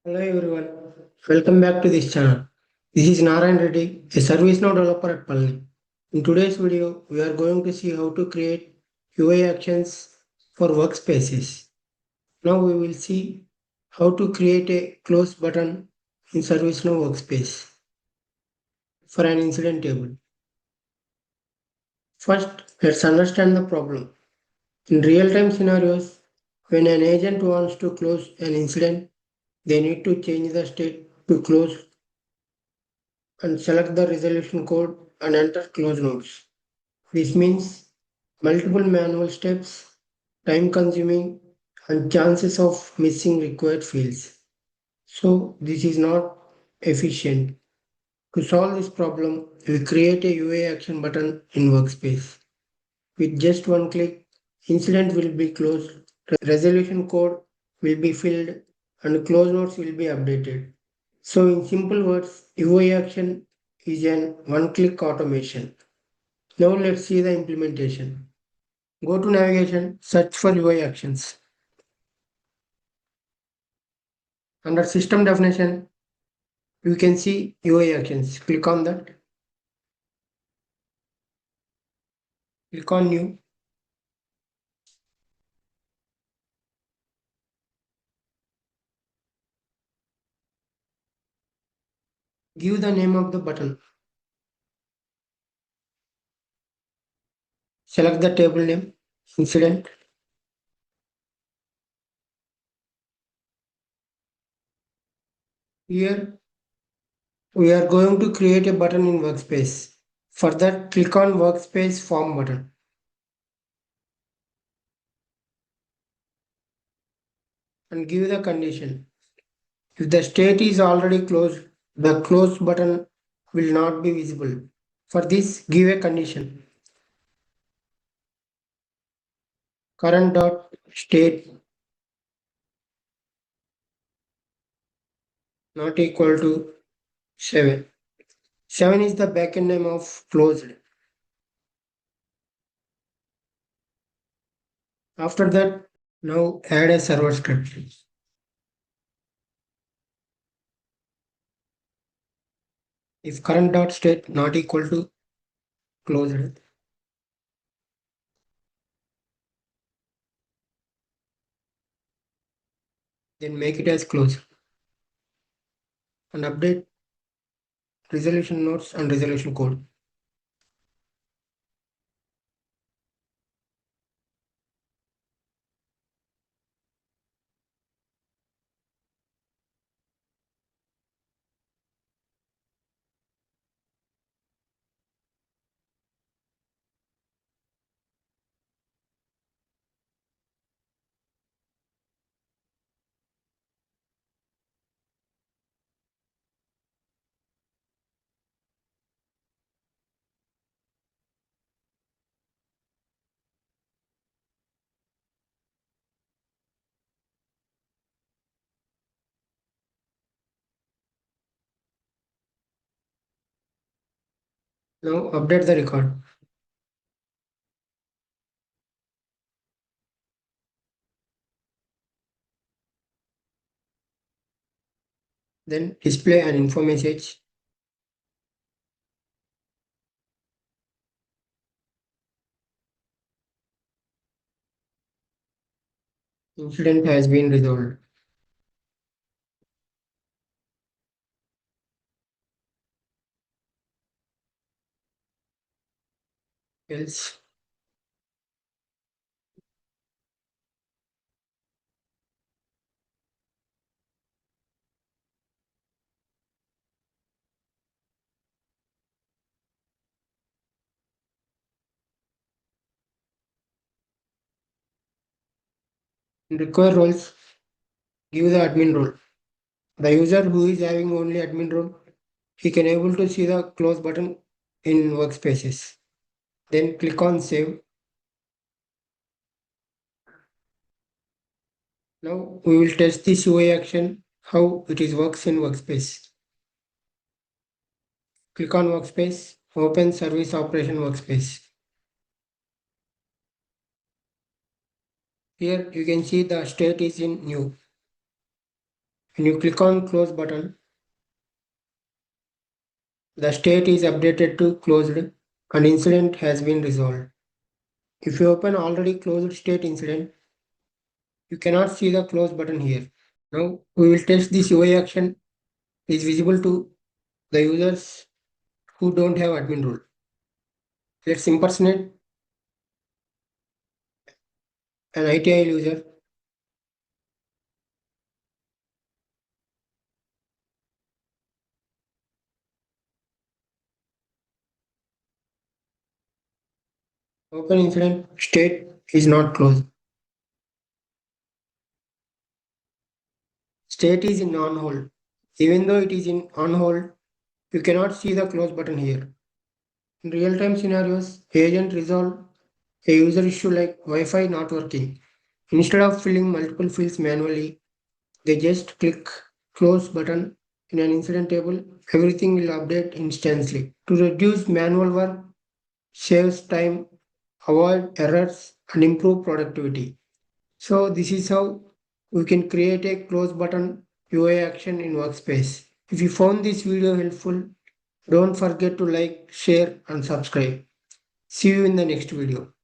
Hello everyone, welcome back to this channel. This is Narayan Reddy, a ServiceNow developer at Palni. In today's video, we are going to see how to create UI actions for workspaces. Now we will see how to create a close button in ServiceNow Workspace for an incident table. First, let's understand the problem. In real-time scenarios, when an agent wants to close an incident, they need to change the state to close and select the resolution code and enter close notes. This means multiple manual steps, time consuming, and chances of missing required fields. So, this is not efficient. To solve this problem, we create a UI action button in Workspace. With just one click, incident will be closed, resolution code will be filled, and close notes will be updated. So, in simple words, UI action is an one-click automation. Now let's see the implementation. Go to navigation, search for UI actions. Under system definition, you can see UI actions. Click on that. Click on new. Give the name of the button. Select the table name, incident. Here we are going to create a button in Workspace. For that, click on Workspace Form Button. And give the condition. If the state is already closed, the close button will not be visible. For this, give a condition. Current dot state not equal to 7. 7 is the backend name of closed. After that, now add a server script. If current dot state not equal to closed, then make it as closed and update resolution notes and resolution code. Now update the record. Then display an info message. Incident has been resolved. Else, in require roles, give the admin role. The user who is having only admin role, he can able to see the close button in workspaces. Then click on save. Now we will test this UI action, how it is works in Workspace. Click on Workspace, open Service Operation Workspace. Here you can see the state is in new. When you click on close button, the state is updated to closed and incident has been resolved. If you open already closed state incident, you cannot see the close button here. Now we will test this UI action is visible to the users who don't have admin role. Let's impersonate an ITIL user. Open incident state is not closed. State is in on hold. Even though it is in on hold, you cannot see the close button here. In real-time scenarios, agent resolve a user issue like Wi-Fi not working. Instead of filling multiple fields manually, they just click close button in an incident table. Everything will update instantly. To reduce manual work, saves time, avoid errors, and improve productivity. So this is how we can create a close button UI action in Workspace. If you found this video helpful, don't forget to like, share, and subscribe. See you in the next video.